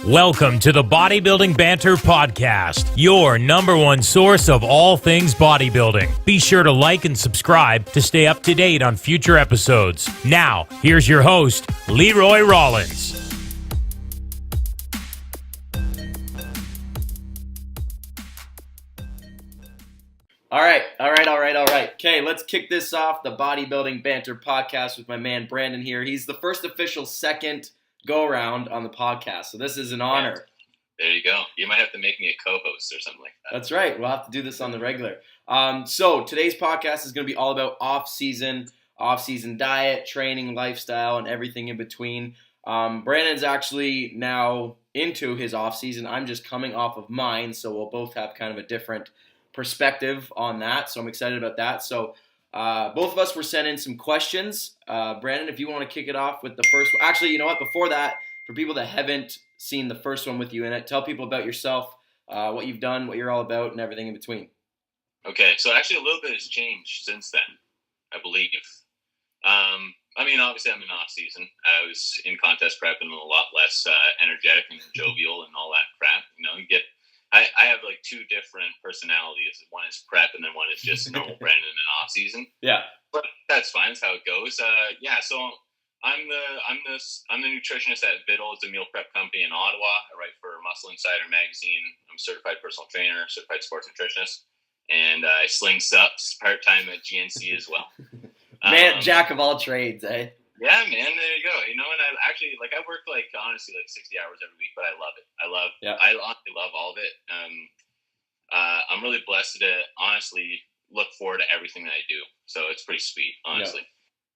Welcome to the Bodybuilding Banter Podcast, your number one source of all things bodybuilding. Be sure to like and subscribe to stay up to date on future episodes. Now, here's your host, Leroy Rollins. All right. Okay, let's kick this off, the Bodybuilding Banter Podcast with my man Branden here. He's the first official second go-around on the podcast, so this is an honor. There you go. You might have to make me a co-host or something like that. That's right. We'll have to do this on the regular. So today's podcast is going to be all about off-season diet, training, lifestyle, and everything in between. Branden's actually now into his off-season. I'm just coming off of mine, so we'll both have kind of a different perspective on that, so I'm excited about that. So both of us were sent in some questions. Branden, if you want to kick it off with the first one. Actually, you know what? Before that, for people that haven't seen the first one with you in it, tell people about yourself, what you've done, what you're all about, and everything in between. Okay, so actually a little bit has changed since then, I believe. Obviously I'm in off-season. I was in contest prep and a lot less energetic and jovial and all that crap. I have like two different personalities. One is prep, and then one is just normal Branden in off-season. Yeah, but that's fine. That's how it goes. So I'm the nutritionist at Vital. It's a meal prep company in Ottawa. I write for Muscle Insider magazine. I'm a certified personal trainer, certified sports nutritionist, and I sling sups part time at GNC as well. Man, jack of all trades, eh? Yeah, man, there you go. And I actually, I work, honestly, 60 hours every week, but I love it. I honestly love all of it. I'm really blessed to, honestly, look forward to everything that I do. So it's pretty sweet, honestly.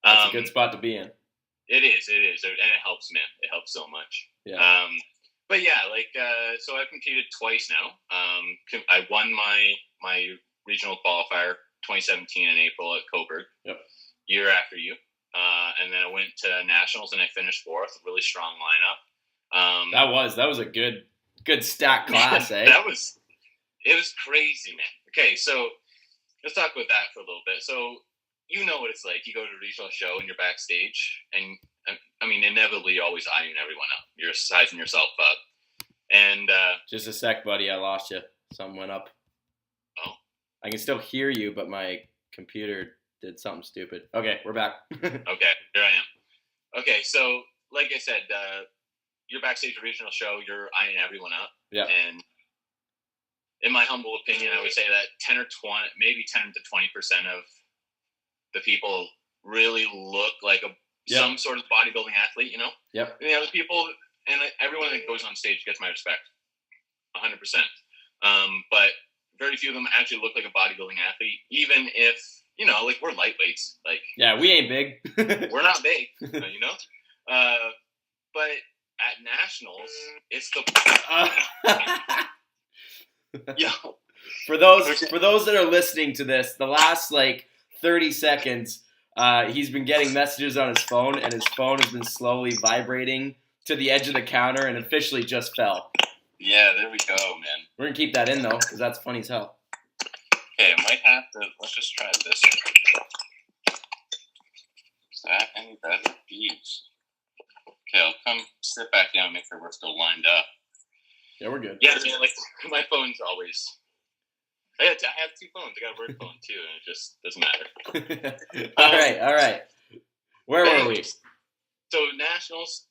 Yeah. That's a good spot to be in. It is. And it helps, man. It helps so much. Yeah. So I've competed twice now. I won my regional qualifier 2017 in April at Coburg. Yep. Year after you. And then I went to nationals and I finished fourth. Really strong lineup. That was a good stack class, eh? It was crazy, man. Okay, so let's talk about that for a little bit. So you know what it's like. You go to a regional show and you're backstage, and inevitably you're always eyeing everyone up. You're sizing yourself up. And just a sec, buddy. I lost you. Something went up. Oh. I can still hear you, but my computer did something stupid. Okay, we're back. Okay, here I am. Okay, so like I said, you're backstage at a regional show, you're eyeing everyone up. Yeah. And in my humble opinion, I would say that 10 to 20% of the people really look like some sort of bodybuilding athlete, Yep. And the other people, and everyone that goes on stage gets my respect, 100%. But very few of them actually look like a bodybuilding athlete, even if, we're lightweights. Yeah, we ain't big. We're not big, But at nationals, it's the For those that are listening to this, the last 30 seconds, he's been getting messages on his phone, and his phone has been slowly vibrating to the edge of the counter and officially just fell. Yeah, there we go, man. We're gonna keep that in though, because that's funny as hell. Okay, I might have to. Let's just try this. Is that any better? Jeez. Okay, I'll come sit back down and make sure we're still lined up. Yeah, we're good. Yeah, my phone's always. I have two phones. I got a work phone too, and it just doesn't matter. All right. Where were we? So nationals,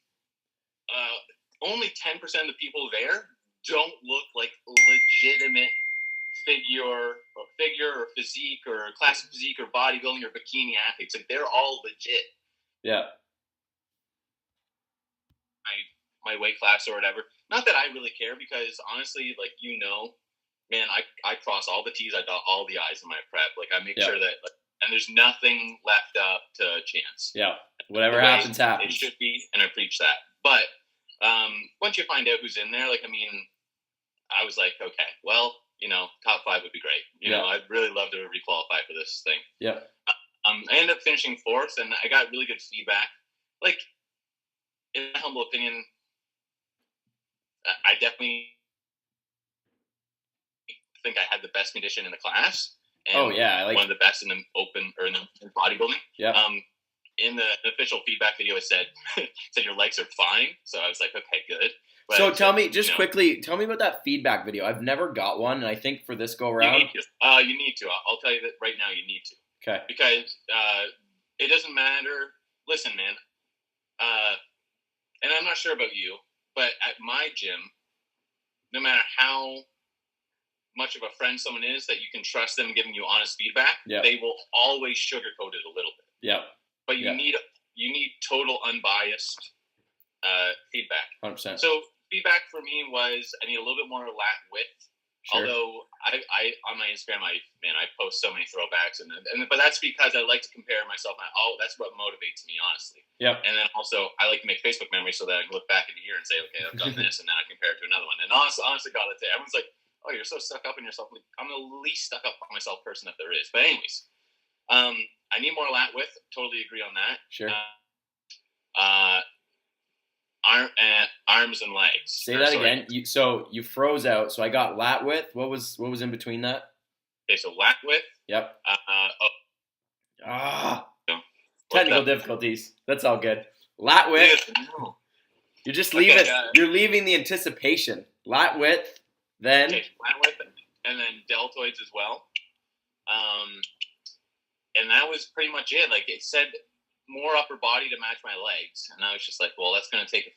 only 10% of the people there don't look like legitimate figure or physique or classic physique or bodybuilding or bikini athletes. They're all legit. Yeah. My weight class or whatever. Not that I really care, because honestly, man, I cross all the T's, I dot all the I's in my prep. I make sure that, and there's nothing left up to chance. Yeah. Whatever happens. It should be, and I preach that. But once you find out who's in there, I was like, okay, well, top 5 would be great. I'd really love to requalify for this thing. Yeah. I ended up finishing fourth, and I got really good feedback. In my humble opinion, I definitely think I had the best condition in the class. And one of the best in the open or in the bodybuilding. Yeah. In the official feedback video, it said your legs are fine. So I was like, okay, good. But So tell me, just you know, quickly, tell me about that feedback video. I've never got one, and I think for this go around, you need to. I'll tell you that right now. You need to. okay, Because it doesn't matter. Listen, man. And I'm not sure about you, but at my gym, no matter how much of a friend someone is that you can trust them giving you honest feedback, they will always sugarcoat it a little bit. Yeah. But you need total unbiased feedback. 100%. So feedback for me was I need a little bit more lat width. Sure. Although I on my Instagram I post so many throwbacks but that's because I like to compare myself. That's what motivates me, honestly. Yeah. And then also I like to make Facebook memories so that I can look back in a year and say, okay, I've done this, and then I compare it to another one. And honestly, God, everyone's like, oh, you're so stuck up in yourself. I'm the least stuck up on myself person that there is. But anyways, I need more lat width. Totally agree on that. Sure. Arms and legs. Say that again. You froze out. So I got lat width. What was in between that? Okay, so lat width. Yep. Technical difficulties. That's all good. Lat width. You're just leaving. You're leaving the anticipation. Lat width. Then. Okay, lat width, and then deltoids as well. And that was pretty much it. Like it said, more upper body to match my legs, and I was just like, well, that's gonna take.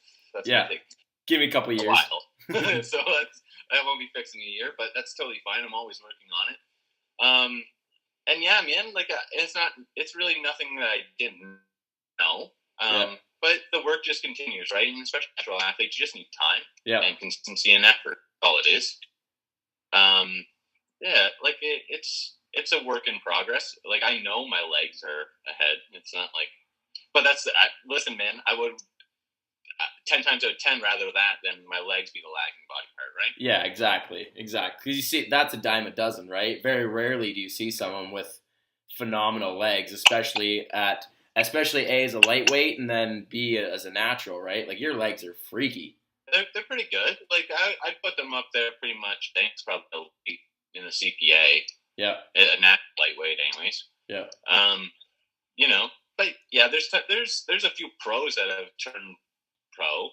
Give me a couple years. So that won't be fixed in a year, but that's totally fine. I'm always working on it. And yeah, man, like it's really nothing that I didn't know. But the work just continues, right? And especially natural athletes, you just need time and consistency and effort. All it is. Like it's a work in progress. Like I know my legs are ahead. It's not like, but listen, man, I would 10 times out of 10 rather that than my legs be the lagging body part, right? Yeah, exactly. Because you see, that's a dime a dozen, right? Very rarely do you see someone with phenomenal legs, especially A, as a lightweight, and then B, as a natural, right? Like your legs are freaky. They're pretty good. Like I'd put them up there pretty much. Thanks, probably in the CPA. Yeah. A natural lightweight, anyways. Yeah. But yeah, there's a few pros that have turned pro,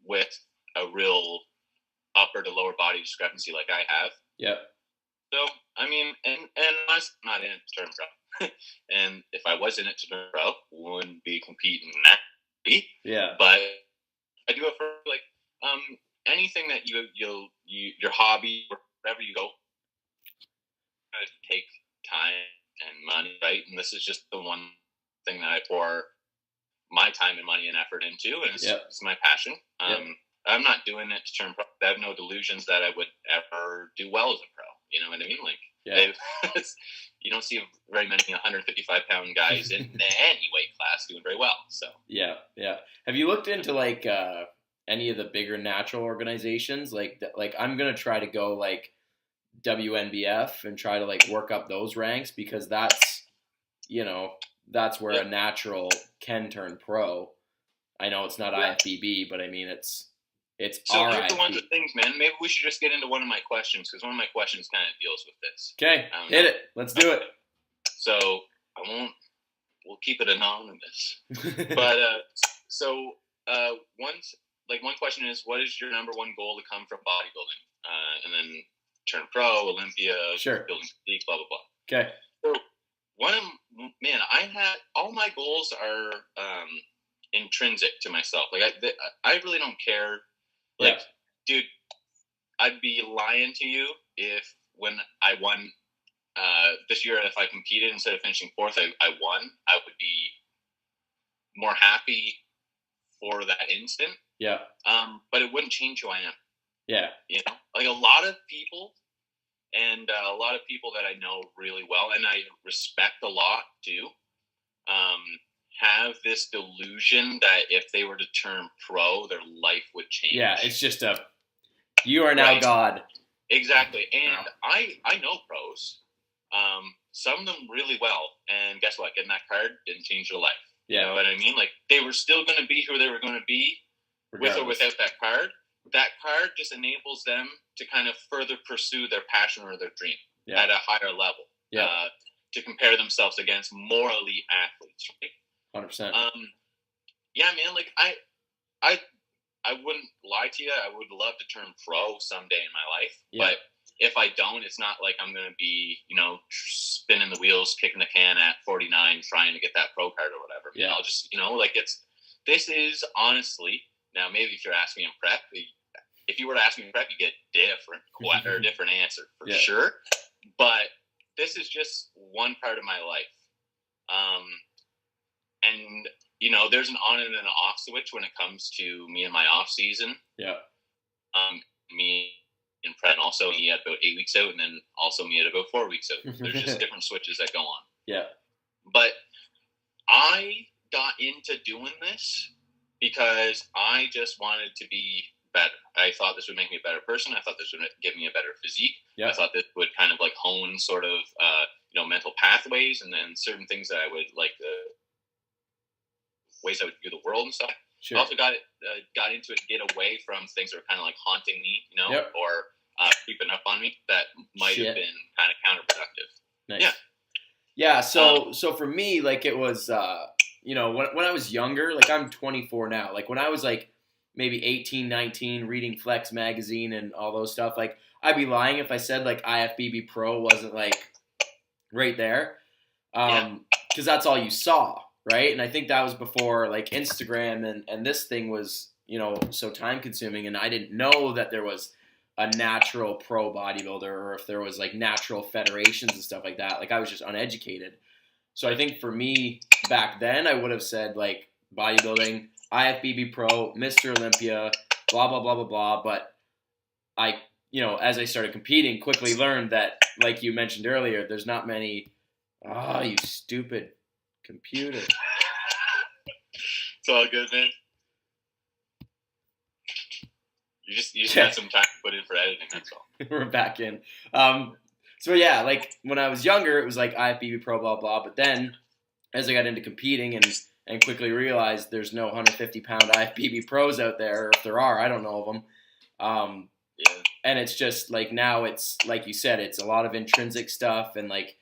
with a real upper to lower body discrepancy like I have. Yeah. So I mean, and I'm not in it to turn pro, and if I was in it to turn pro, wouldn't be competing that. Yeah. But I do it for like anything that your hobby or wherever you go, take time and money, right? And this is just the one thing that I pour my time and money and effort into, and it's my passion. I'm not doing it to turn pro. I have no delusions that I would ever do well as a pro. You know what I mean? Like, you don't see very many 155-pound guys in any weight class doing very well. So yeah. Have you looked into like any of the bigger natural organizations? Like I'm gonna try to go like WNBF and try to like work up those ranks, because that's where a natural can turn pro. I know it's not IFBB, but I mean it's so here's the one of the things, man. Maybe we should just get into one of my questions, because one of my questions kind of deals with this. Okay, hit it. Let's do it. So we'll keep it anonymous. But one question is, what is your number one goal to come from bodybuilding? And then turn pro, Olympia, building physique, blah blah blah. Okay. So I had all my goals are intrinsic to myself. Like I really don't care. Like, dude, I'd be lying to you if when I won this year, if I competed instead of finishing fourth, I won. I would be more happy for that instant. Yeah. But it wouldn't change who I am. Yeah. Like a lot of people, and a lot of people that I know really well, and I respect a lot too, have this delusion that if they were to turn pro, their life would change. Yeah, it's just you are now God. Exactly. And I know pros, some of them really well, and guess what? Getting that card didn't change their life. Yeah. You know what I mean? Like, they were still going to be who they were going to be, regardless, with or without that card. That card just enables them to kind of further pursue their passion or their dream at a higher level. Yeah. To compare themselves against more elite athletes, right? 100%. Yeah, man. Like I I wouldn't lie to you. I would love to turn pro someday in my life, Yeah. but if I don't, it's not like I'm going to be, spinning the wheels, kicking the can at 49, trying to get that pro card or whatever. Yeah. I'll just, this is honestly, now maybe if you're asking me in prep, if you were to ask me in prep, you get different answer for sure. But this is just one part of my life. And there's an on and an off switch when it comes to me and my off season. Yeah. Me in prep, and also me at about 8 weeks out, and then also me at about 4 weeks out. There's just different switches that go on. Yeah. But I got into doing this because I just wanted to be better. I thought this would make me a better person. I thought this would give me a better physique. Yeah. I thought this would kind of like hone sort of, mental pathways and then certain things that I would like, the ways I would view the world and stuff. Sure. I also got into it to get away from things that were kind of like haunting me, or creeping up on me that might have been kind of counterproductive. Nice. Yeah. Yeah. So for me, like it was, when I was younger, like I'm 24 now, like when I was like maybe 18, 19, reading Flex magazine and all those stuff, like I'd be lying if I said like IFBB Pro wasn't like right there. Cause that's all you saw. Right. And I think that was before like Instagram and this thing was, so time consuming. And I didn't know that there was a natural pro bodybuilder or if there was like natural federations and stuff like that. Like I was just uneducated. So I think for me back then, I would have said like bodybuilding, IFBB Pro, Mr. Olympia, blah, blah, blah, blah, blah. But I, as I started competing, quickly learned that, like you mentioned earlier, there's not many, you stupid computer. It's all good, man. You just got some time to put in for editing, that's all. We're back in. So yeah, like when I was younger, it was like IFBB Pro, blah, blah. But then as I got into competing and quickly realized there's no 150-pound IFBB pros out there, or if there are, I don't know of them. And it's just like now it's, like you said, it's a lot of intrinsic stuff and like,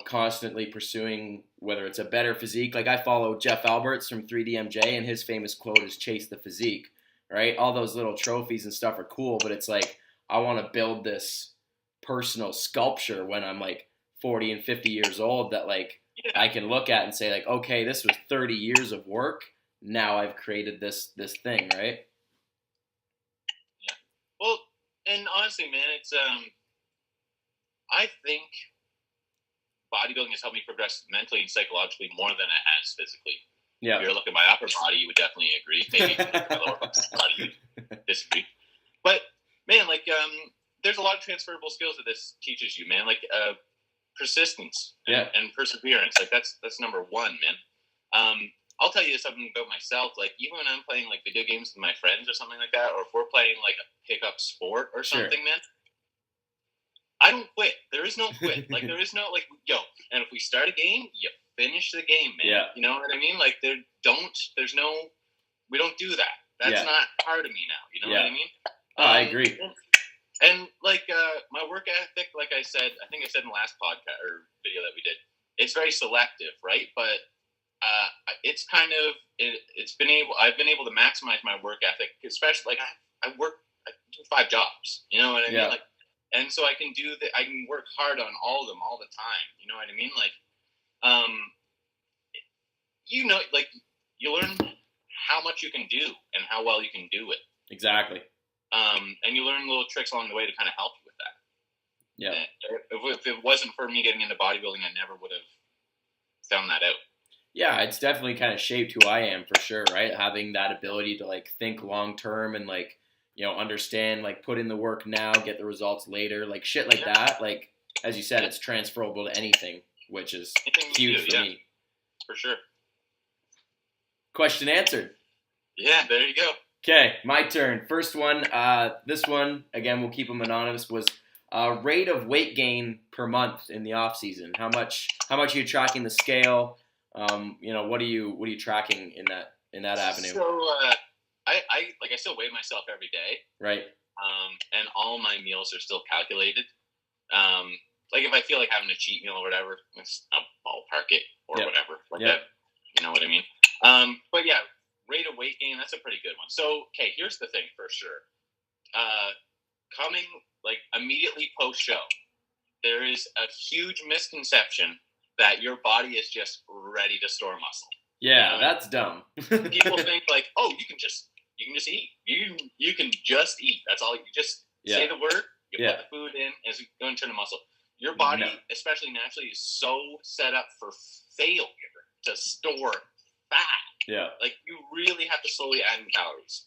constantly pursuing whether it's a better physique. Like I follow Jeff Alberts from 3DMJ and his famous quote is chase the physique, right? All those little trophies and stuff are cool, but it's like, I want to build this personal sculpture when I'm like 40 and 50 years old that like I can look at and say like, okay, this was 30 years of work. Now I've created this thing, right? Yeah. Well, and honestly, man, it's, I think bodybuilding has helped me progress mentally and psychologically more than it has physically. Yeah. If you're looking at my upper body, you would definitely agree. Maybe if you look at my lower body, you would disagree. But man, like, there's a lot of transferable skills that this teaches you, man. Like, persistence and perseverance. Like that's number one, man. I'll tell you something about myself. Like even when I'm playing like video games with my friends or something like that, or if we're playing like a pickup sport or something, man, I don't quit. There is no quit. Like there is no like, and if we start a game, you finish the game, man. Yeah. You know what I mean? Like we don't do that. That's not part of me now. You know what I mean? I agree. And like my work ethic, like I said, I think I said in the last podcast or video that we did, it's very selective, right? But it's kind of I've been able to maximize my work ethic, especially like I do 5 jobs. You know what I mean? Like, and so I can I can work hard on all of them all the time. You know what I mean? Like, like you learn how much you can do and how well you can do it. Exactly. And you learn little tricks along the way to kind of help you with that. Yeah. If it wasn't for me getting into bodybuilding, I never would have found that out. Yeah, it's definitely kind of shaped who I am for sure, right? Having that ability to like think long term and like, understand, like put in the work now, get the results later, like shit like that. Like, as you said, it's transferable to anything, which is huge for me. For sure. Question answered. Yeah, there you go. Okay, my turn. First one, this one, again, we'll keep them anonymous, was rate of weight gain per month in the off season. How much are you tracking the scale? What are you tracking in that avenue? So, I still weigh myself every day. Right. And all my meals are still calculated. Like if I feel like having a cheat meal or whatever, I'll ballpark it or whatever like that. You know what I mean? But yeah, rate of weight gain, that's a pretty good one. So, okay, here's the thing for sure. Coming like immediately post-show, there is a huge misconception that your body is just ready to store muscle. Yeah, that's dumb. People think like, oh, you can just eat. You can just eat. That's all. You just say the word, you put the food in, and it's going to turn to muscle. Your body, especially naturally, is so set up for failure to store fat. Yeah. Like, you really have to slowly add in calories.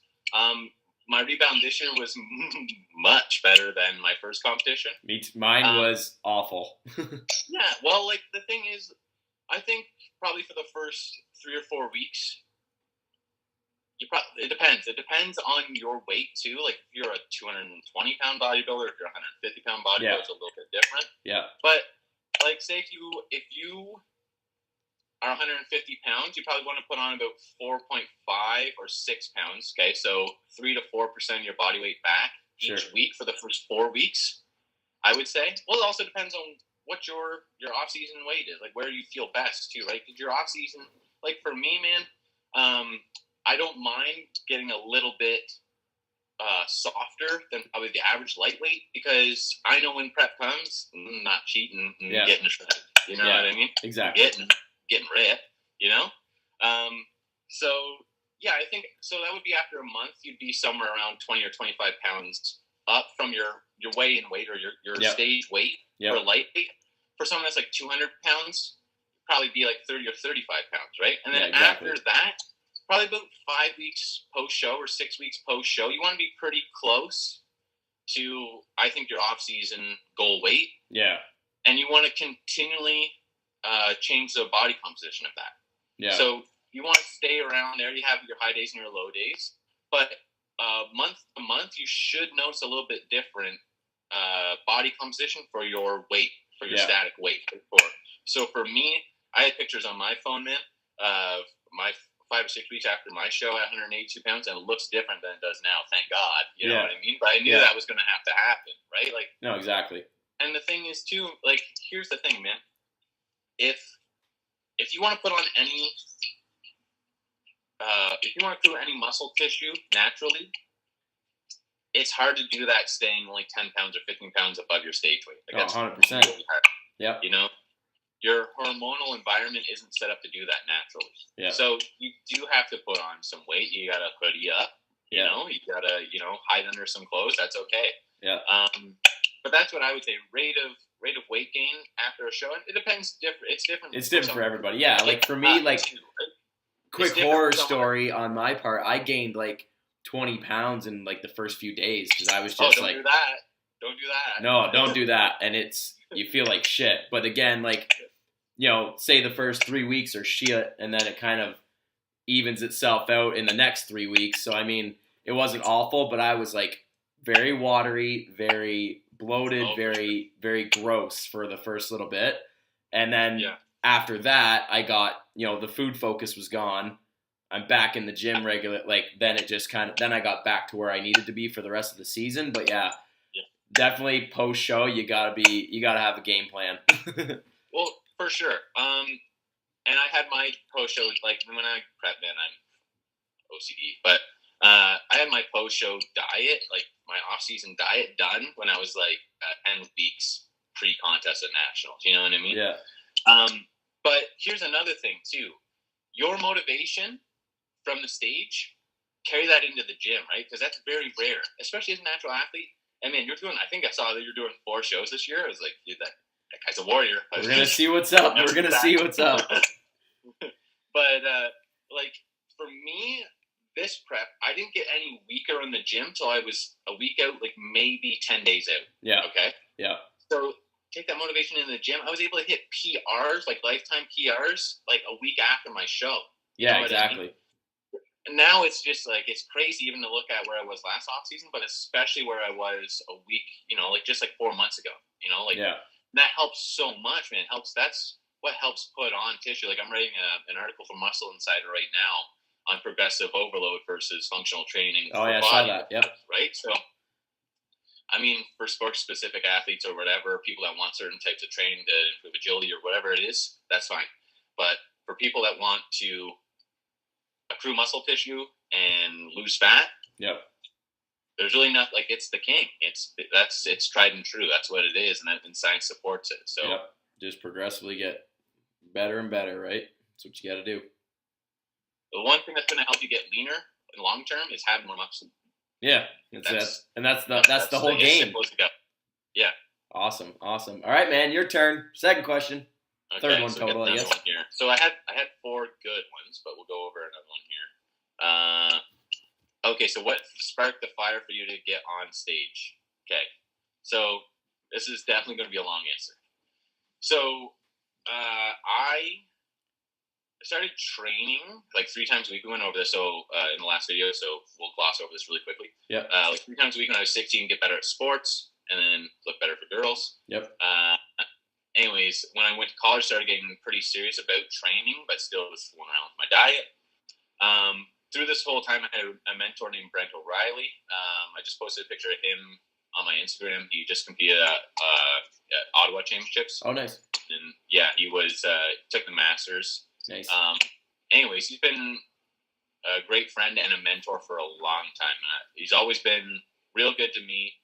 My rebound this year was much better than my first competition. Mine was awful. Yeah, well, like, the thing is, I think probably for the first 3 or 4 weeks, it depends. It depends on your weight, too. Like, if you're a 220-pound bodybuilder, if you're a 150-pound bodybuilder, it's a little bit different. Yeah. But, like, say if you are 150 pounds, you probably want to put on about 4.5 or 6 pounds. Okay, so 3 to 4% of your body weight back each week for the first 4 weeks, I would say. Well, it also depends on what your off-season weight is, like where you feel best too, right? Because your off-season, like for me, man, I don't mind getting a little bit softer than probably the average lightweight, because I know when prep comes, I'm not cheating and getting a shred. You know what I mean? Exactly. Getting ripped, you know? So, yeah, I think, so that would be after a month, you'd be somewhere around 20 or 25 pounds up from your weigh-in weight or your stage weight for lightweight. For someone that's like 200 pounds, probably be like 30 or 35 pounds, right? And then after that, probably about 5 weeks post-show or 6 weeks post-show, you want to be pretty close to, I think, your off-season goal weight. Yeah. And you want to continually change the body composition of that. Yeah. So you want to stay around there. You have your high days and your low days. But month to month, you should notice a little bit different body composition for your weight, for your static weight. So for me, I had pictures on my phone, man, of my 5 or 6 weeks after my show at 182 pounds, and it looks different than it does now. Thank God. You know what I mean? But I knew that was going to have to happen, right? Like, no, exactly. And the thing is, too, like, here's the thing, man. If you want to put on any muscle tissue naturally, it's hard to do that staying only 10 pounds or 15 pounds above your stage weight. Like, that's 100%. Really hard. Yeah. You know, your hormonal environment isn't set up to do that naturally. Yeah. So you do have to put on some weight. You got to hoodie up. You know, you got to, hide under some clothes. That's okay. Yeah. But that's what I would say. Rate of weight gain after a show. It depends. It's different. It's different for everybody. Yeah. Like for me, like quick horror story on my part. I gained like 20 pounds in like the first few days because I was just don't do that. Don't do that. No, don't do that. And you feel like shit. But again, like, say the first 3 weeks are shit, and then it kind of evens itself out in the next 3 weeks. So I mean, it wasn't awful, but I was like very watery, very bloated, very, very gross for the first little bit. And then after that, I got, the food focus was gone. I'm back in the gym regular. Like, then it just then I got back to where I needed to be for the rest of the season. But definitely post show, you gotta have a game plan. Well, for sure. And I had my post show, like when I prep, man, I'm OCD, but I had my post-show diet, like my off-season diet done when I was like 10 weeks pre-contest at Nationals. You know what I mean? Yeah. But here's another thing too. Your motivation from the stage, carry that into the gym, right? Because that's very rare, especially as a natural athlete. And man, I think I saw that you're doing 4 shows this year. I was like, dude, that guy's a warrior. We're going to see what's up. We're going to see what's up. But like for me, this prep, I didn't get any weaker in the gym till I was a week out, like maybe 10 days out. Yeah. Okay? Yeah. So take that motivation in the gym. I was able to hit PRs, like lifetime PRs, like a week after my show. Yeah, exactly. I mean? And now it's just like, it's crazy even to look at where I was last off season, but especially where I was a week, like just like 4 months ago, that helps so much, man. That's what helps put on tissue. Like I'm writing an article for Muscle Insider right now on progressive overload versus functional training. Oh, yeah, I saw that. Yep. Right? So, I mean, for sport-specific athletes or whatever, people that want certain types of training to improve agility or whatever it is, that's fine. But for people that want to accrue muscle tissue and lose fat. Yep. There's really not like it's the king. It's tried and true. That's what it is, and science supports it. So yep. Just progressively get better and better, right? That's what you got to do. The one thing that's going to help you get leaner in long term is having more muscle. Yeah, that's the whole game. Simple as it goes. Yeah. Awesome. All right, man, your turn. Second question. Okay, Third one so total, I guess. One here. So I had 4 good ones, but we'll go over another one here. Okay, so what sparked the fire for you to get on stage? Okay, so this is definitely going to be a long answer. So I started training like 3 times a week. We went over this in the last video, so we'll gloss over this really quickly. Yep. Like 3 times a week when I was 16, get better at sports, and then look better for girls. Yep. Anyways, when I went to college, started getting pretty serious about training, but still was fooling around with my diet. Through this whole time, I had a mentor named Branden. I just posted a picture of him on my Instagram. He just competed at Ottawa Championships. Oh, nice. And yeah, he was took the Masters. Nice. Anyways, he's been a great friend and a mentor for a long time. He's always been real good to me.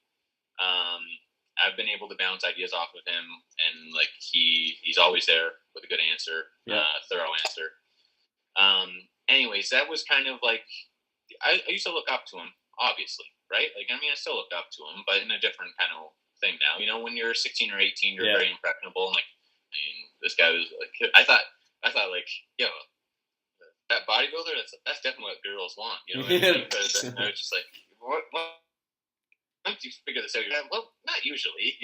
I've been able to bounce ideas off of him, and like he's always there with a good answer, thorough answer. Anyways, that was kind of like I used to look up to him, obviously, right? Like I still look up to him, but in a different kind of thing now. When you're 16 or 18, you're very impressionable, and like this guy was like I thought like that bodybuilder, that's definitely what girls want, you know what I mean? Because I was just like, what? Once you figure this out, you're like, well, not usually,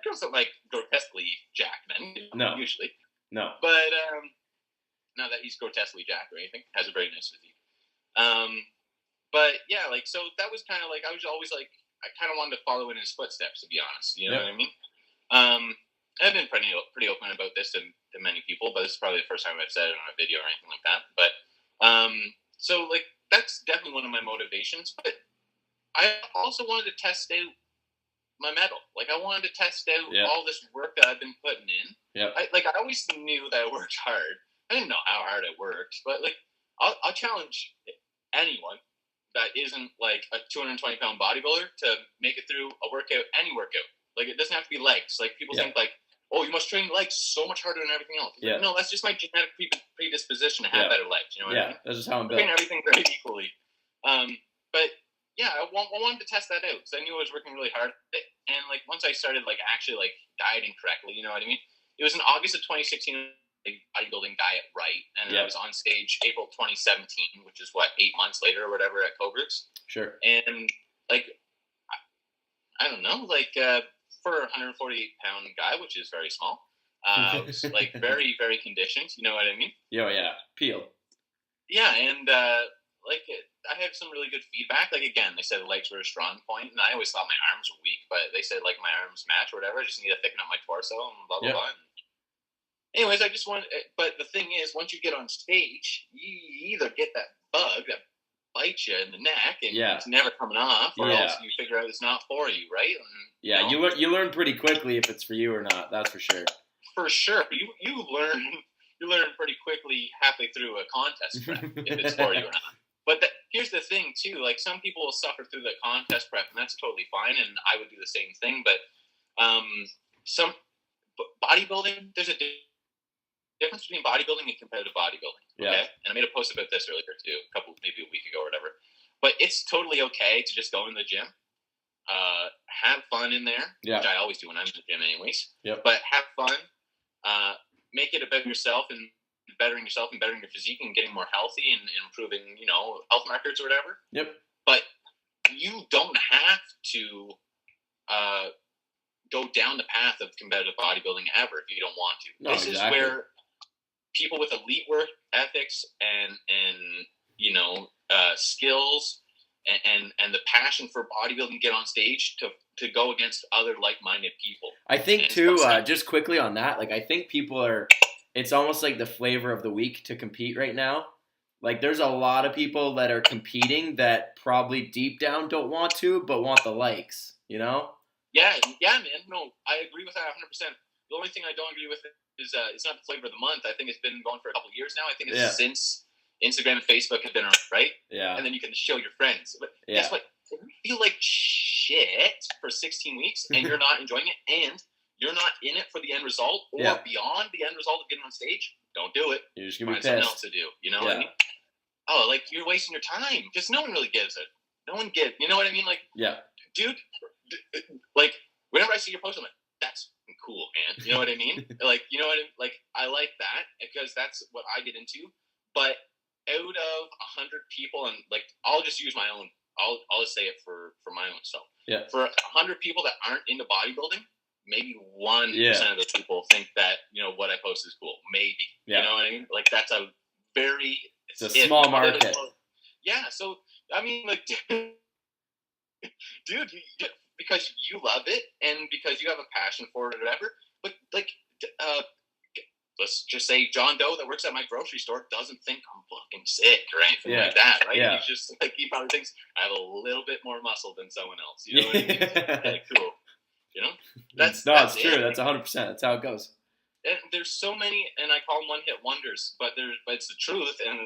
girls don't like grotesquely jacked men, no, usually, no. But not that he's grotesquely jacked or anything, has a very nice physique. But yeah, like so that was kind of like I was always like I kind of wanted to follow in his footsteps, to be honest. You know what I mean? I've been pretty open about this to many people, but this is probably the first time I've said it on a video or anything like that. But so like that's definitely one of my motivations. But I also wanted to test out my metal. Like I wanted to test out all this work that I've been putting in. Yeah. I always knew that I worked hard. I didn't know how hard I worked, but like I'll challenge anyone that isn't like a 220-pound bodybuilder to make it through a workout, any workout. Like it doesn't have to be legs. Like people think like, oh, you must train legs so much harder than everything else. Like, no, that's just my genetic predisposition to have better legs. You know what I mean? That's just how I'm built. I train everything very equally. But yeah, I wanted to test that out because I knew I was working really hard at it. And like once I started like actually like dieting correctly, you know what I mean? It was in August of 2016, bodybuilding diet right, and I was on stage April 2017, which is 8 months later or whatever at Cobricks. Sure. And like I don't know, like for a 148-pound guy, which is very small, was like very, very conditioned. You know what I mean? Yeah, peeled. Yeah, and like I had some really good feedback. Like again, they said the legs were a strong point, and I always thought my arms were weak, but they said like my arms match or whatever. I just need to thicken up my torso and blah blah blah. Anyways, I just want. But the thing is, once you get on stage, you either get that bug that bites you in the neck and it's never coming off, or else you figure out it's not for you, right? And, you learn pretty quickly if it's for you or not. That's for sure. For sure, you learn pretty quickly halfway through a contest prep if it's for you or not. But here's the thing too: like some people will suffer through the contest prep, and that's totally fine. And I would do the same thing. But some bodybuilding, there's a difference between bodybuilding and competitive bodybuilding. Okay? And I made a post about this earlier too, maybe a week ago or whatever. But it's totally okay to just go in the gym, have fun in there, which I always do when I'm in the gym anyways. But have fun, make it about yourself and bettering yourself and bettering your physique and getting more healthy and improving, health markers or whatever. But you don't have to go down the path of competitive bodybuilding ever if you don't want to. No, this is where people with elite work ethics and skills and the passion for bodybuilding get on stage to go against other like-minded people. I think too, just quickly on that, like I think people it's almost like the flavor of the week to compete right now. Like there's a lot of people that are competing that probably deep down don't want to, but want the likes, Yeah, man. No, I agree with that 100%. The only thing I don't agree with is it's not the flavor of the month. I think it's been going for a couple of years now. I think it's since Instagram and Facebook have been around, right? Yeah. And then you can show your friends. But Yeah. guess what? If you feel like shit for 16 weeks and you're not enjoying it and you're not in it for the end result or beyond the end result of getting on stage, don't do it. You're just gonna be Find something pissed. else to do. You know what I mean? Oh, like you're wasting your time because no one really gives it. No one gives. You know what I mean? Like, dude, like whenever I see your post, I'm like, that's cool, man. You know what I mean? Like, you know what I mean? Like, I like that because that's what I get into. But out of 100 people, and like, I'll just use my own. I'll just say it for my own self. Yeah. For 100 people that aren't into bodybuilding, maybe 1% of those people think that, you know, what I post is cool. Maybe. You know what I mean? Like, that's a very... It's a small market. Yeah. So, I mean, like, dude, because you love it and because you have a passion for it or whatever, but, like, let's just say John Doe that works at my grocery store doesn't think I'm fucking sick or anything like that, right? Yeah. He's just, like, he probably thinks I have a little bit more muscle than someone else. You know what I mean? Like, cool. You know? That's true. That's 100%. That's how it goes. And there's so many, and I call them one-hit wonders, but it's the truth. And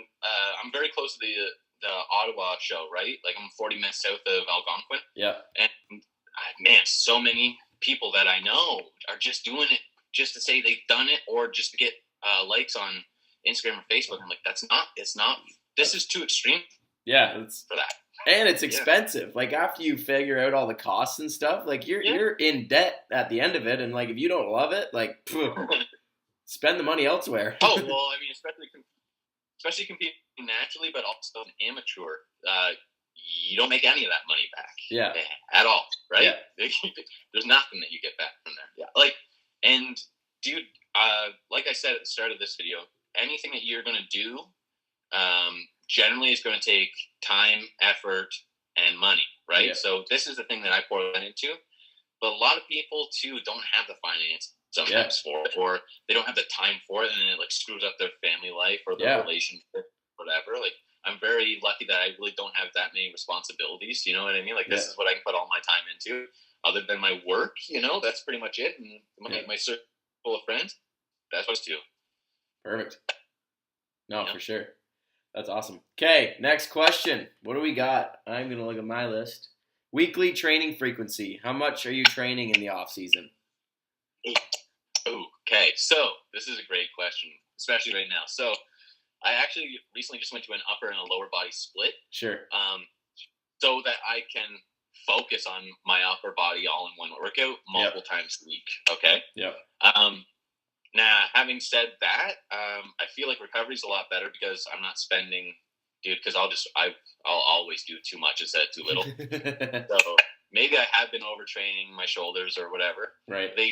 I'm very close to the Ottawa show, right? Like, I'm 40 minutes south of Algonquin. Yeah. And man, so many people that I know are just doing it just to say they've done it or just to get likes on Instagram or Facebook. I'm like, it's not. This is too extreme. Yeah, for that. And it's expensive. Like, after you figure out all the costs and stuff, like, you're in debt at the end of it. And, like, if you don't love it, like, spend the money elsewhere. Oh, well, I mean, especially competing naturally, but also an amateur, you don't make any of that money back. Yeah. At all, right? Yeah. There's nothing that you get back from there. Yeah. Like, and, dude, like I said at the start of this video, anything that you're going to do, generally is going to take time, effort, and money, right? Yeah. So this is the thing that I pour into. But a lot of people, too, don't have the finance sometimes for it, or they don't have the time for it, and it, like, screws up their family life or their relationship, whatever. Like, I'm very lucky that I really don't have that many responsibilities, you know what I mean? Like, this is what I can put all my time into. Other than my work, you know, that's pretty much it. And my circle of friends, that's what's too. Perfect. No, for sure. That's awesome. Okay, next question. What do we got? I'm going to look at my list. Weekly training frequency. How much are you training in the off season? Okay, so this is a great question, especially right now. So I actually recently just went to an upper and a lower body split. Sure. So that I can focus on my upper body all in one workout multiple times a week. Okay. Yeah. Now, having said that, I feel like recovery is a lot better because I'm not spending, dude. Because I'll always do too much instead of too little. So maybe I have been overtraining my shoulders or whatever. Right. They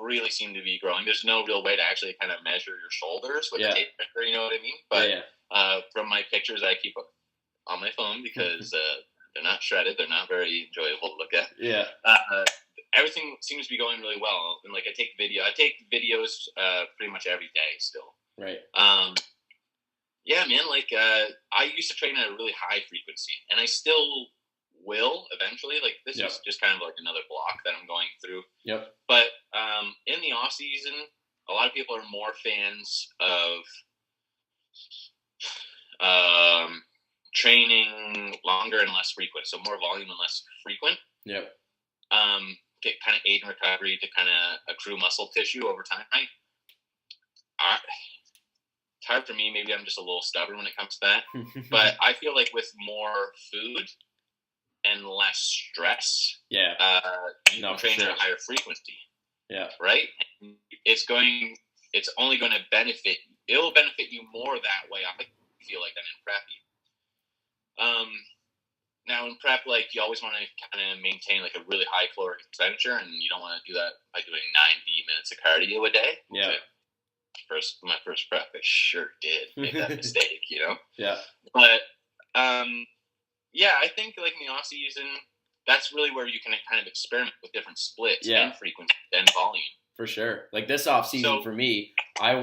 really seem to be growing. There's no real way to actually kind of measure your shoulders with a tape measure. You know what I mean? But from my pictures, I keep on my phone because they're not shredded. They're not very enjoyable to look at. Yeah. Everything seems to be going really well. And, like, I take videos pretty much every day still. Right. Yeah, man, like, I used to train at a really high frequency, and I still will eventually. Like, this is just kind of like another block that I'm going through. Yep. But in the off season, a lot of people are more fans of training longer and less frequent. So more volume and less frequent. Yep. To kind of aid in recovery, to kind of accrue muscle tissue over time. It's hard for me. Maybe I'm just a little stubborn when it comes to that. But I feel like with more food and less stress, you can train at a higher frequency. Yeah. Right? It's only going to benefit. It'll benefit you more that way, I feel like, than in prep. Now in prep, like, you always want to kind of maintain like a really high caloric expenditure, and you don't want to do that by doing 90 minutes of cardio a day. Yeah. My first prep, I sure did make that mistake, you know? Yeah. But, I think, like, in the off season, that's really where you can kind of experiment with different splits and frequency and volume. For sure. Like, this off season for me, I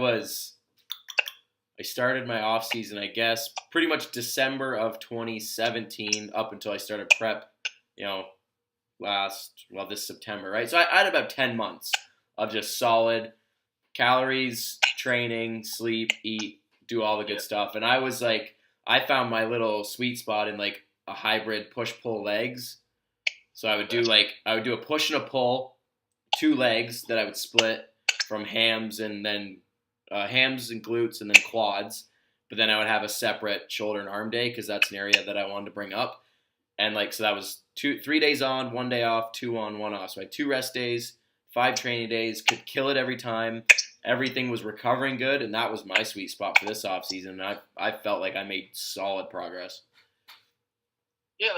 started my off season, I guess, pretty much December of 2017 up until I started prep, you know, this September, right? So I had about 10 months of just solid calories, training, sleep, eat, do all the good stuff. And I was like, I found my little sweet spot in like a hybrid push-pull legs. So I would do a push and a pull, 2 legs that I would split from hams and then hams and glutes and then quads. But then I would have a separate shoulder and arm day because that's an area that I wanted to bring up. And like, so that was 3 days on, 1 day off, 2 on, 1 off. So I had 2 rest days, 5 training days, could kill it every time. Everything was recovering good, and that was my sweet spot for this off season. And I felt like I made solid progress. Yeah,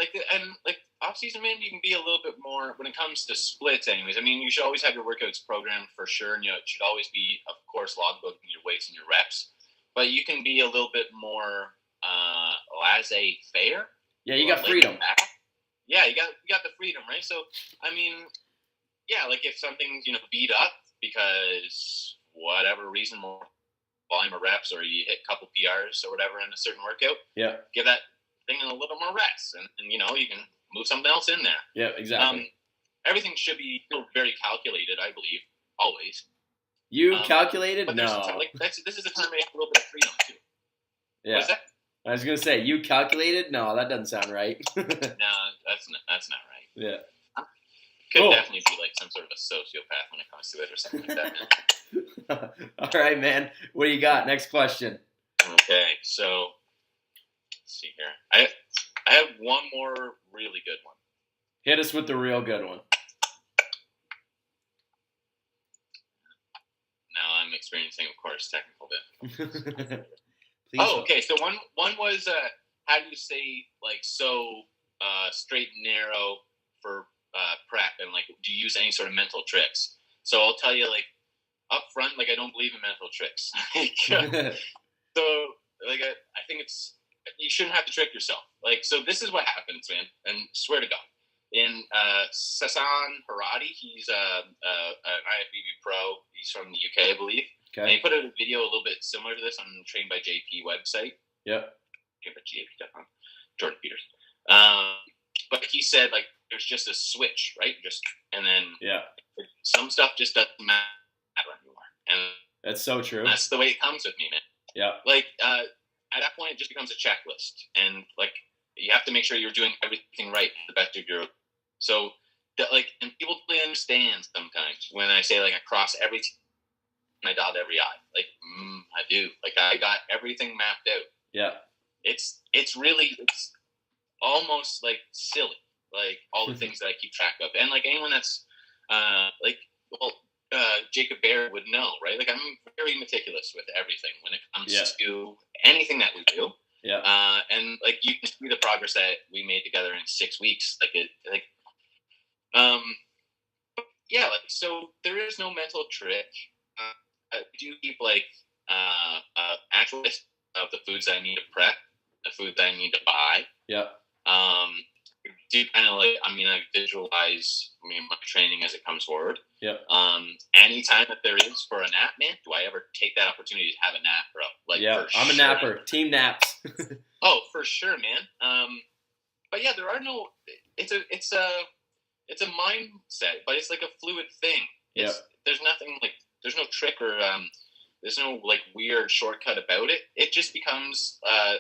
off season, man, you can be a little bit more when it comes to splits. Anyways, I mean, you should always have your workouts programmed for sure, and it should always be, of course, logbooking your weights and your reps. But you can be a little bit more laissez-faire. Yeah, you got freedom. Yeah, you got the freedom, right? So, I mean, yeah, like if something's beat up because whatever reason, more volume of reps, or you hit a couple PRs or whatever in a certain workout, give that thing a little more rest, and you can move something else in there. Yeah, exactly. Everything should be very calculated, I believe, always. You calculated? But no. This is a time where you have a little bit of freedom too. Yeah. What's that? I was gonna say, you calculated? No, that doesn't sound right. No, that's not right. Yeah. Could definitely be like some sort of a sociopath when it comes to it, or something like that. Man. All right, man. What do you got? Next question. Okay, so let's see here. I have one more really good one. Hit us with the real good one. Now I'm experiencing, of course, technical difficulties. Okay. So one was how do you say so straight and narrow for prep, and do you use any sort of mental tricks? So I'll tell you up front, I don't believe in mental tricks. So I think you shouldn't have to trick yourself. So this is what happens, man, and swear to God. In Sasan Haradi, he's an IFBB pro. He's from the UK, I believe. Okay. And he put out a video a little bit similar to this on the Trained by JP website. Yep. Trained by JP.com. Jordan Peters. But he said there's just a switch, right? And then some stuff just doesn't matter anymore. And that's so true. That's the way it comes with me, man. Yeah. At that point, it just becomes a checklist, and you have to make sure you're doing everything right to the best of your. So, and people really understand sometimes when I say I cross every T and I dot every I. I do. I got everything mapped out. Yeah. It's almost silly. All the things that I keep track of, and anyone that's Jacob Bear would know, right? I'm very meticulous with everything when it comes to anything that we do. Yeah. And you can see the progress that we made together in 6 weeks. So there is no mental trick. I do keep actual list of the foods I need to prep, the food that I need to buy. Yeah. Do kind of I visualize my training as it comes forward. Yeah. Anytime that there is for a nap, man, do I ever take that opportunity to have a nap, bro? Yeah, I'm a napper. Team naps. Oh, for sure, man. But yeah, there are no. It's a mindset, but it's a fluid thing. Yeah. There's nothing there's no trick or there's no weird shortcut about it. It just becomes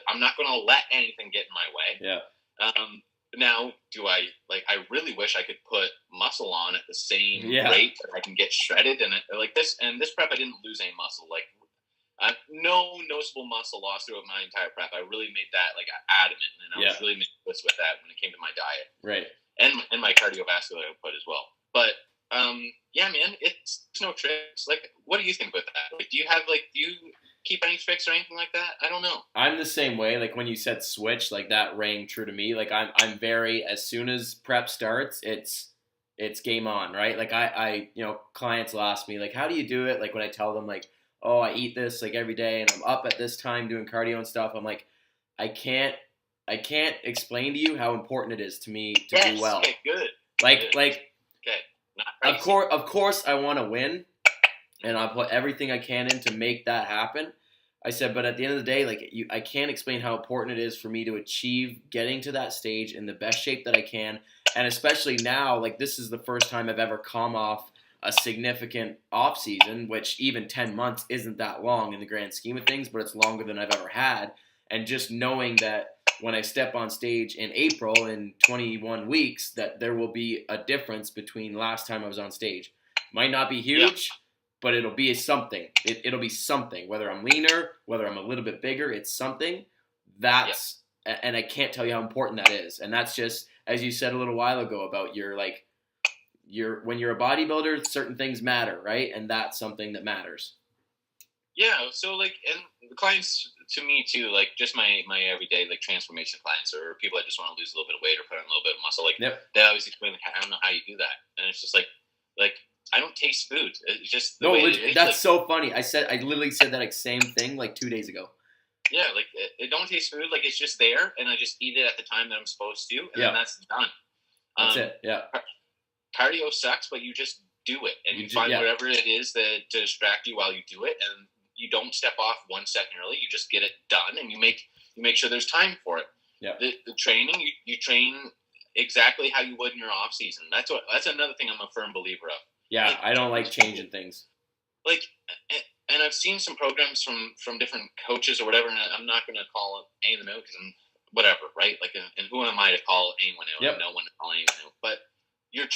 I'm not going to let anything get in my way. Yeah. Now, do I really wish I could put muscle on at the same rate that I can get shredded, and this prep I didn't lose any muscle. No noticeable muscle loss throughout my entire prep. I really made that adamant, and I was really meticulous with that when it came to my diet, right, and my cardiovascular output as well. But yeah, man, it's no tricks. What do you think about that? Do you have do you keep any tricks or anything like that? I don't know. I'm the same way. When you said switch, that rang true to me. I'm very, as soon as prep starts, it's game on, right? I clients will ask me how do you do it? When I tell them oh, I eat this every day and I'm up at this time doing cardio and stuff. I'm I can't explain to you how important it is to me to do well. Okay, good. Okay. Not crazy. Of course I want to win. And I'll put everything I can in to make that happen. I said, but at the end of the day, I can't explain how important it is for me to achieve getting to that stage in the best shape that I can. And especially now, this is the first time I've ever come off a significant off season, which even 10 months isn't that long in the grand scheme of things, but it's longer than I've ever had. And just knowing that when I step on stage in April in 21 weeks, that there will be a difference between last time I was on stage. Might not be huge, but it'll be something. It'll be something. Whether I'm leaner, whether I'm a little bit bigger, it's something. And I can't tell you how important that is. And that's just, as you said a little while ago about when you're a bodybuilder, certain things matter, right? And that's something that matters. Yeah, so like, and the clients to me too, like just my everyday like transformation clients or people that just want to lose a little bit of weight or put on a little bit of muscle, like they always explain like, I don't know how you do that, and it's just like I don't taste food. It's just the way it is. That's so funny. I literally said that same thing like 2 days ago. Yeah, like it don't taste food. Like it's just there, and I just eat it at the time that I'm supposed to, and then that's done. That's it. Yeah. Cardio sucks, but you just do it, and you find whatever it is that to distract you while you do it, and you don't step off 1 second early. You just get it done, and you make sure there's time for it. Yeah. The training, you train exactly how you would in your off season. That's another thing I'm a firm believer of. Yeah, like, I don't like changing things. Like, and I've seen some programs from different coaches or whatever, and I'm not going to call any of them out because I'm whatever, right? Like, and who am I to call anyone out? I know when to call anyone out. But your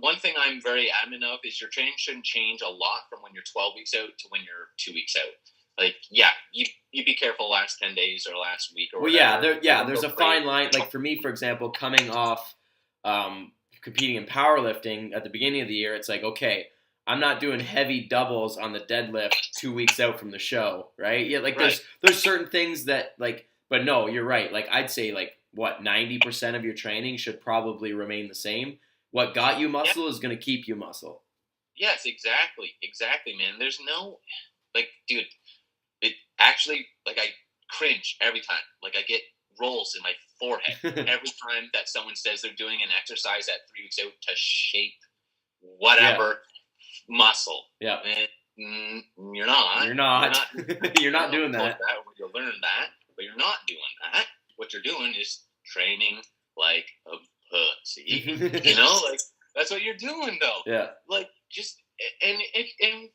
one thing I'm very adamant of is your training shouldn't change a lot from when you're 12 weeks out to when you're 2 weeks out. Like, yeah, you be careful last 10 days or last week or whatever. There's a fine line. Like for me, for example, coming off competing in powerlifting at the beginning of the year, it's like, okay, I'm not doing heavy doubles on the deadlift 2 weeks out from the show, right? Yeah, like there's certain things that like, but no, you're right. Like I'd say like 90% of your training should probably remain the same. What got you muscle is going to keep you muscle. Yes, exactly, man. There's no like, dude, it actually like I cringe every time. Like I get rolls in my forehead every time that someone says they're doing an exercise at 3 weeks out to shape whatever muscle. Yeah. And you're not. You're not. You're not doing that. You'll learn that, but you're not doing that. What you're doing is training like a pussy. You know, like that's what you're doing though. Yeah. Like just and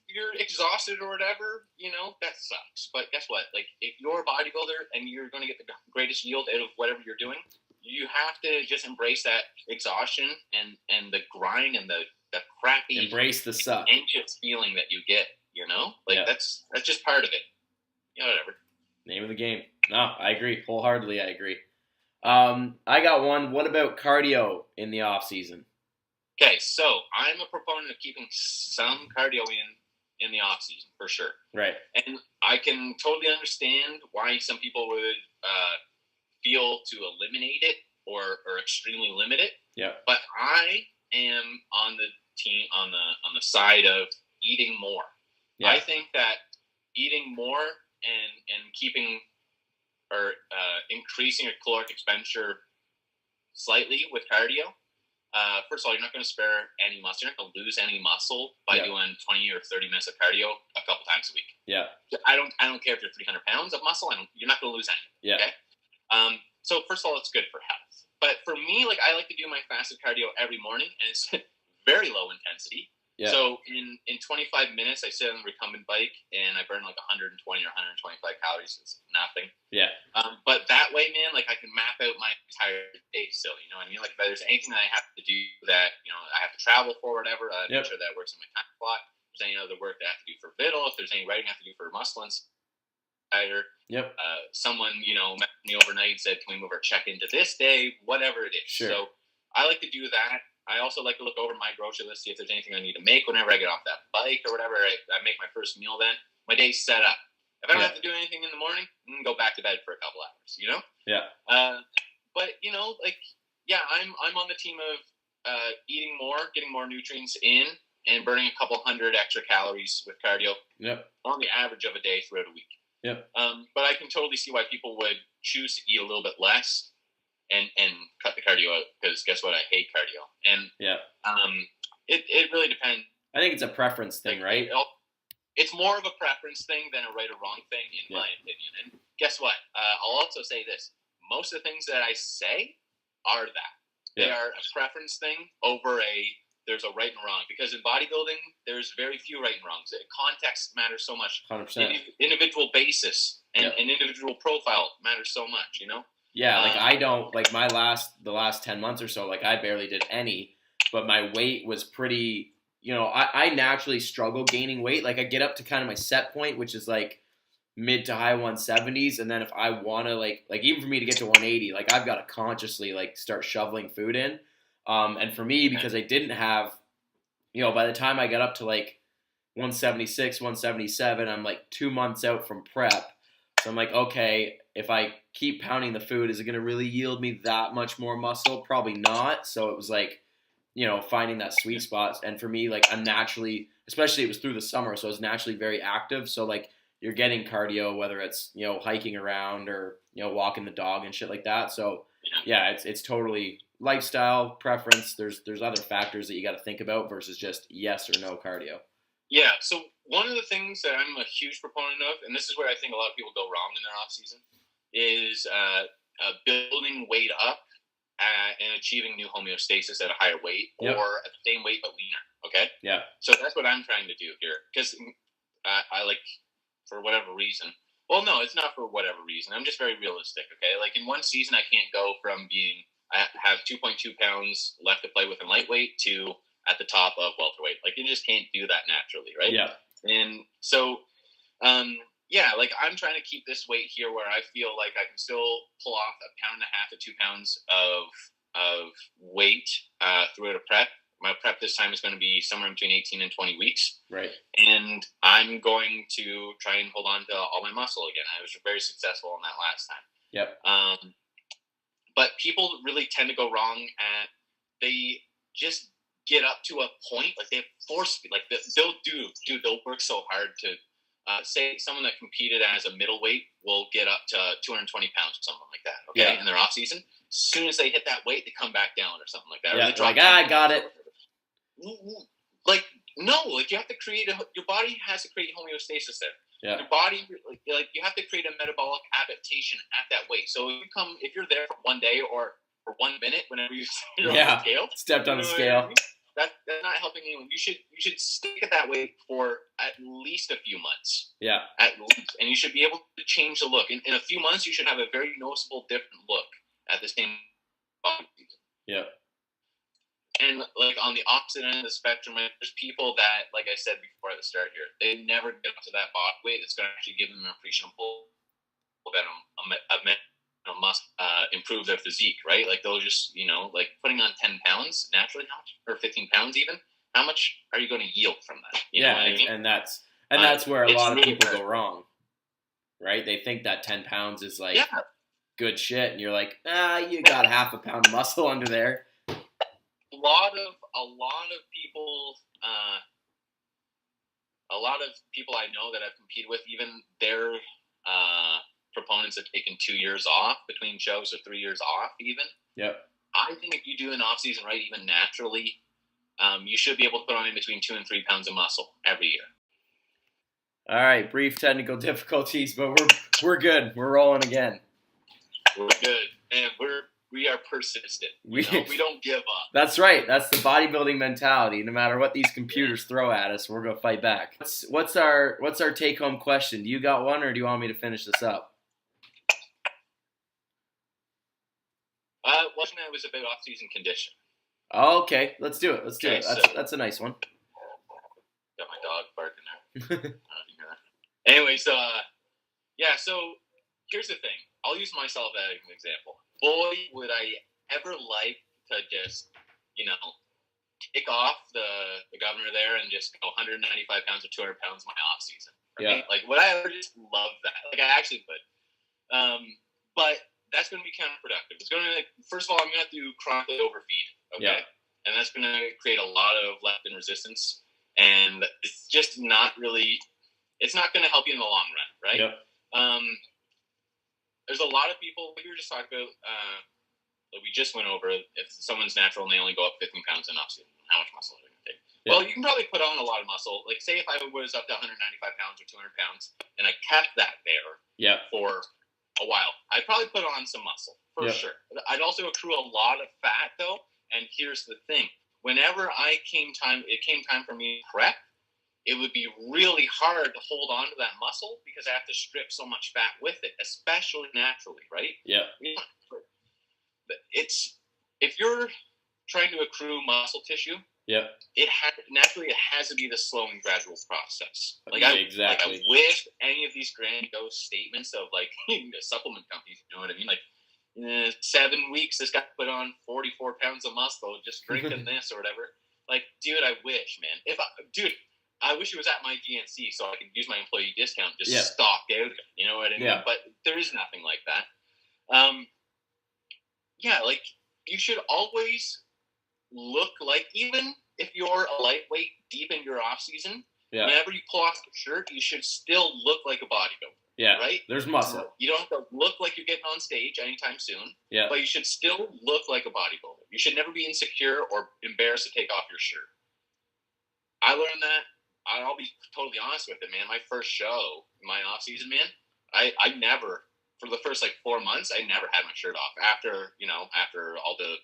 you're exhausted or whatever, you know, that sucks. But guess what? Like if you're a bodybuilder and you're going to get the greatest yield out of whatever you're doing, you have to just embrace that exhaustion and the grind and the crappy, embrace the suck, anxious feeling that you get. You know, like that's just part of it. You know, whatever. Name of the game. No, I agree wholeheartedly. I agree. I got one. What about cardio in the off season? Okay, so I'm a proponent of keeping some cardio in the off season for sure. Right. And I can totally understand why some people would feel to eliminate it or extremely limit it. Yeah. But I am on the team on the side of eating more. Yeah. I think that eating more and keeping or increasing your caloric expenditure slightly with cardio. First of all, you're not going to spare any muscle. You're not going to lose any muscle by doing 20 or 30 minutes of cardio a couple times a week. Yeah. I don't care if you're 300 pounds of muscle. You're not going to lose any. Yeah. Okay. So first of all, it's good for health. But for me, like I like to do my fasted cardio every morning, and it's very low intensity. Yeah. So in 25 minutes, I sit on the recumbent bike and I burn like 120 or 125 calories. It's nothing. Yeah. But that way, man, like I can map out my entire day still. You know what I mean? Like if there's anything that I have to do that, you know, I have to travel for or whatever, make sure that it works in my time slot. If there's any other work that I have to do for Vital, if there's any writing I have to do for Muscle Insider, someone, you know, messaged me overnight and said, can we move our check-in to this day? Whatever it is. Sure. So I like to do that. I also like to look over my grocery list, see if there's anything I need to make whenever I get off that bike or whatever. I make my first meal then. My day's set up. If I don't have to do anything in the morning, I can go back to bed for a couple hours, you know? Yeah. But, you know, like, yeah, I'm on the team of eating more, getting more nutrients in, and burning a couple hundred extra calories with cardio on the average of a day throughout a week. Yep. But I can totally see why people would choose to eat a little bit less and cut the cardio out, because guess what? I hate cardio. And it really depends. I think it's a preference thing, right? It's more of a preference thing than a right or wrong thing, in my opinion. And guess what? I'll also say this. Most of the things that I say are that. They are a preference thing over a there's a right and wrong, because in bodybuilding there's very few right and wrongs. Context matters so much. 100%. Individual basis and an individual profile matters so much. Yeah, like I don't like the last 10 months or so. Like I barely did any, but my weight was pretty. I naturally struggle gaining weight. Like I get up to kind of my set point, which is like mid to high 170s, and then if I want to like even for me to get to 180, like I've got to consciously like start shoveling food in. And for me, because I didn't have, by the time I got up to like 176, 177, I'm like 2 months out from prep. So I'm like, okay, if I keep pounding the food, is it going to really yield me that much more muscle? Probably not. So it was like, finding that sweet spot. And for me, like I'm naturally, especially it was through the summer, so I was naturally very active. So like you're getting cardio, whether it's, hiking around or, walking the dog and shit like that. So yeah, it's totally lifestyle preference. There's other factors that you got to think about versus just yes or no cardio. Yeah. So one of the things that I'm a huge proponent of, and this is where I think a lot of people go wrong in their off season, is building weight up and achieving new homeostasis at a higher weight or at the same weight but leaner. Okay. Yeah. So that's what I'm trying to do here, because I like, for whatever reason. Well, no, it's not for whatever reason. I'm just very realistic. Okay. Like in one season, I can't go from I have 2.2 pounds left to play with in lightweight to at the top of welterweight. Like you just can't do that naturally, right? Yeah. And so, like I'm trying to keep this weight here where I feel like I can still pull off 1.5 to 2 pounds of weight throughout a prep. My prep this time is going to be somewhere between 18 and 20 weeks. Right. And I'm going to try and hold on to all my muscle again. I was very successful in that last time. Yep. But people really tend to go wrong they just get up to a point, like they force, like they'll work so hard to say someone that competed as a middleweight will get up to 220 pounds or something like that. Okay. In their off season, as soon as they hit that weight, they come back down or something like that. Yeah. Or they drop I got it. Like, no, like you have to create your body has to create homeostasis there. Yeah. Your body, like you have to create a metabolic adaptation at that weight. So if you're there for 1 day or for 1 minute, whenever you're on the scale, stepped on the scale, I mean? That's not helping anyone. You should stick at that weight for at least a few months. Yeah. At least, and you should be able to change the look. In a few months, you should have a very noticeable different look at the same body. Yeah. And like on the opposite end of the spectrum, there's people that, like I said before at the start here, they never get up to that body weight that's going to actually give them an appreciable must improve their physique, right? Like they'll just, like putting on 10 pounds naturally, or 15 pounds even, how much are you going to yield from that? You know what I mean? And that's where a lot of really people go wrong, right? They think that 10 pounds is like good shit, and you're like, you got 0.5 pound of muscle under there. A lot of people I know that I've competed with, even their proponents have taken 2 years off between shows, or 3 years off even. Yep. I think if you do an off season right, even naturally, you should be able to put on in between 2 and 3 pounds of muscle every year. All right, brief technical difficulties, but we're good. We're rolling again. We're good, and we are persistent. We don't give up. That's right. That's the bodybuilding mentality. No matter what these computers throw at us, we're gonna fight back. What's our take home question? Do you got one, or do you want me to finish this up? Watching that was about off-season condition. Oh, okay. Let's do it. That's a nice one. Got my dog barking there. I don't know if you hear that. Anyway, so here's the thing. I'll use myself as an example. Boy, would I ever like to just, kick off the governor there and just go 195 pounds or 200 pounds my off season. Right? Yeah. Like, would I ever just love that? Like, I actually would. But that's going to be counterproductive. It's going to, first of all, I'm going to have to chronically overfeed. Okay. Yeah. And that's going to create a lot of leptin resistance. And it's just not really, it's not going to help you in the long run. Right. Yep. There's a lot of people, like we were just talking about, that we just went over, if someone's natural and they only go up 15 pounds in off-season, how much muscle are they going to take? Yeah. Well, you can probably put on a lot of muscle. Like, say if I was up to 195 pounds or 200 pounds, and I kept that there for a while, I'd probably put on some muscle, for sure. I'd also accrue a lot of fat, though, and here's the thing. whenever it came time for me to prep, it would be really hard to hold on to that muscle because I have to strip so much fat with it, especially naturally, right? Yeah. If you're trying to accrue muscle tissue, yeah, it has to be the slow and gradual process. Exactly. I wish any of these grandiose statements of like supplement companies, you know what I mean? Like 7 weeks, this guy put on 44 pounds of muscle just drinking this or whatever. Like, dude, I wish, man. I wish it was at my DNC so I could use my employee discount and just stock out. You know what I mean? Yeah. But there is nothing like that. Like you should always look like, even if you're a lightweight deep in your off season, whenever you pull off the shirt, you should still look like a bodybuilder. Yeah. Right? There's muscle. You don't have to look like you're getting on stage anytime soon. Yeah. But you should still look like a bodybuilder. You should never be insecure or embarrassed to take off your shirt. I learned that. I'll be totally honest with it, man. My first show, my off season, man, I never, for the first 4 months, I never had my shirt off after all the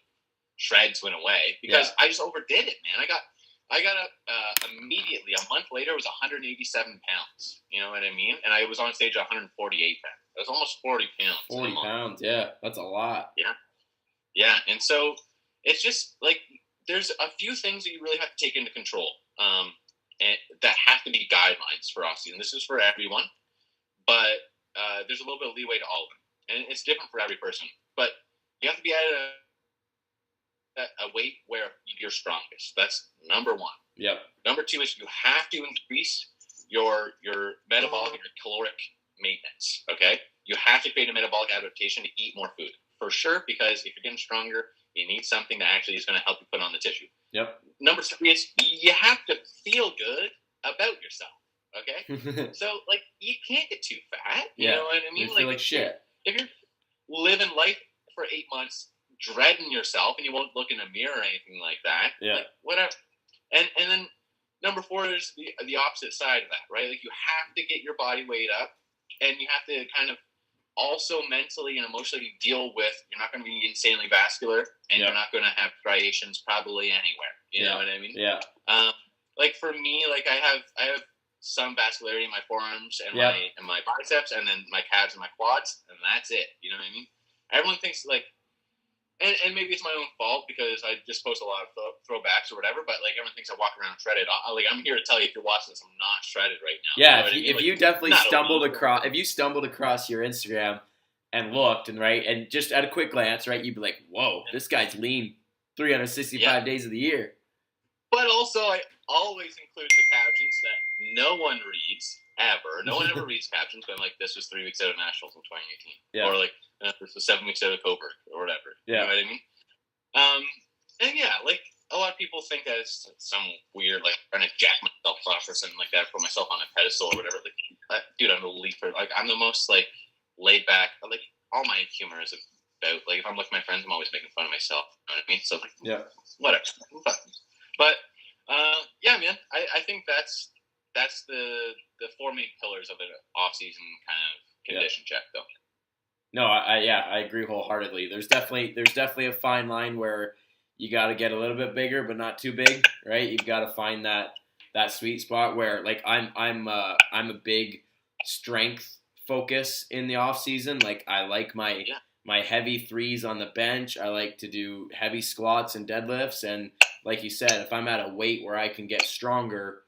shreds went away because I just overdid it, man. I got up immediately. A month later, it was 187 pounds. You know what I mean? And I was on stage at 148 pounds. It was almost 40 pounds. 40 pounds, yeah. That's a lot. Yeah. Yeah. And so it's just like there's a few things that you really have to take into control and that have to be guidelines for off-season. This is for everyone, but there's a little bit of leeway to all of them. And it's different for every person. But you have to be at a weight where you're strongest. That's number one. Yep. Number two is you have to increase your metabolic and your caloric maintenance. Okay, you have to create a metabolic adaptation to eat more food for sure, because if you're getting stronger, you need something that actually is going to help you put on the tissue. Yep. Number three is you have to feel good about yourself. Okay, so you can't get too fat. You know what I mean? You feel like shit. If you're living life for 8 months dreading yourself and you won't look in a mirror or anything like that, whatever. And then number four is the opposite side of that, right? Like you have to get your body weight up, and you have to kind of also mentally and emotionally deal with you're not going to be insanely vascular, and you're not going to have striations probably anywhere. You know what I mean? Yeah. Like for me, I have some vascularity in my forearms and my biceps, and then my calves and my quads, and that's it. You know what I mean? Everyone thinks and maybe it's my own fault because I just post a lot of throwbacks or whatever, but everyone thinks I walk around shredded. I'm here to tell you, if you're watching this, I'm not shredded right now. Yeah, you know what I mean? If you definitely stumbled across your Instagram and looked and just at a quick glance, right, you'd be like, whoa, this guy's lean 365 days of the year. But also, I always include the captions that no one reads ever. No one ever reads captions, but this was 3 weeks out of Nationals in 2018. Yeah. Or this was 7 weeks out of Coburg or whatever. Yeah. You know what I mean? And a lot of people think that it's some weird, trying to jack myself off or something like that, put myself on a pedestal or whatever. Dude, I'm the leaper. I'm the most, laid back. All my humor is about, if I'm with my friends, I'm always making fun of myself. You know what I mean? So, whatever. But, man, I think that's the four main pillars of an off-season kind of condition check, though. No, I agree wholeheartedly. There's definitely a fine line where you got to get a little bit bigger, but not too big, right? You've got to find that sweet spot where, I'm a big strength focus in the off season. I like my heavy threes on the bench. I like to do heavy squats and deadlifts, and like you said, if I'm at a weight where I can get stronger,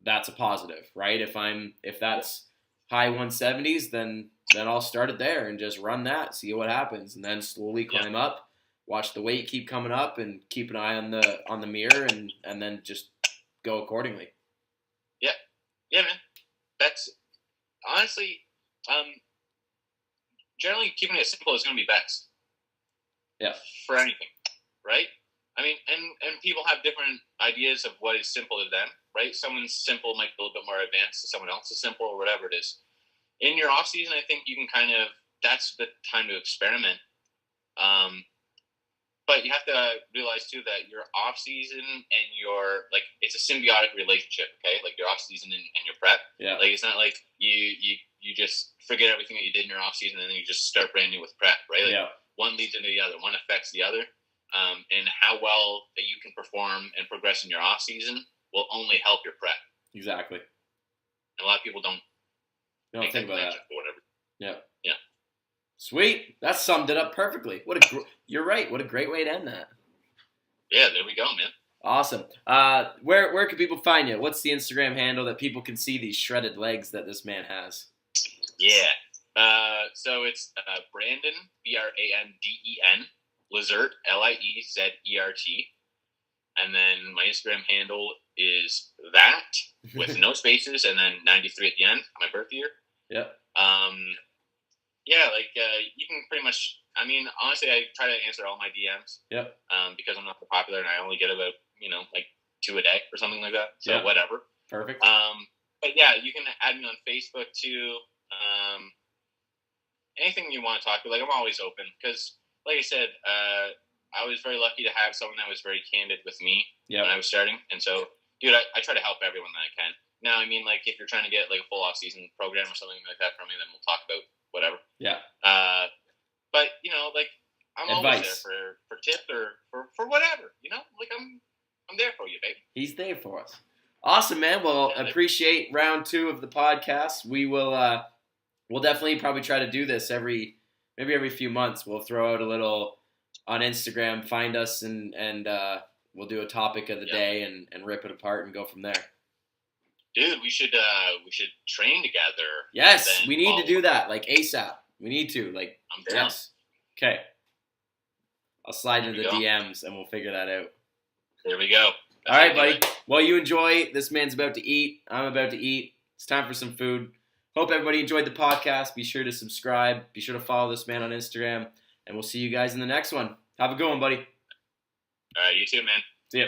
that's a positive, right? If that's high 170s, then I'll start it there and just run that, see what happens, and then slowly climb up, watch the weight keep coming up, and keep an eye on the mirror, and then just go accordingly. Yeah, man. That's honestly, generally keeping it simple is going to be best. Yeah. For anything, right? I mean, and people have different ideas of what is simple to them, right? Someone's simple might be a little bit more advanced to someone else's simple, or whatever it is. In your off season, I think you can that's the time to experiment. But you have to realize too that your off season and your it's a symbiotic relationship. Okay, your off season and your prep. Yeah. It's not like you just forget everything that you did in your off season and then you just start brand new with prep, right? One leads into the other. One affects the other. and how well that you can perform and progress in your off season will only help your prep. Exactly. And a lot of people don't think about that. Or whatever. Yeah. Yeah. Sweet. That summed it up perfectly. You're right. What a great way to end that. Yeah, there we go, man. Awesome. Where can people find you? What's the Instagram handle that people can see these shredded legs that this man has? Yeah. So it's Branden, Branden, Leizert, Liezert. And then my Instagram handle is that with no spaces and then 93 at the end, my birth year. Yep. Yeah, you can pretty much, honestly, I try to answer all my DMs. Yep. Because I'm not popular and I only get about, 2 a day or something like that. So yep. Whatever. Perfect. But yeah, you can add me on Facebook too. Anything you want to talk about, I'm always open because, like I said, I was very lucky to have someone that was very candid with me when I was starting. And so, dude, I try to help everyone that I can. Now, if you're trying to get a full off-season program or something like that from me, then we'll talk about whatever. Yeah. But, I'm always Advice. there for tips or for whatever, I'm there for you, baby. He's there for us. Awesome, man. Well, appreciate round 2 of the podcast. We will, we'll definitely probably try to do this every few months. We'll throw out a little on Instagram, find us, and we'll do a topic of the day and rip it apart and go from there. Dude, we should train together. Yes, we need to do that ASAP. We need to I'm down. Yes. Okay. I'll slide into the DMs and we'll figure that out. There we go. All right, buddy. Well, you enjoy. This man's about to eat. I'm about to eat. It's time for some food. Hope everybody enjoyed the podcast. Be sure to subscribe. Be sure to follow this man on Instagram. And we'll see you guys in the next one. Have a good one, buddy. All right, you too, man. See ya.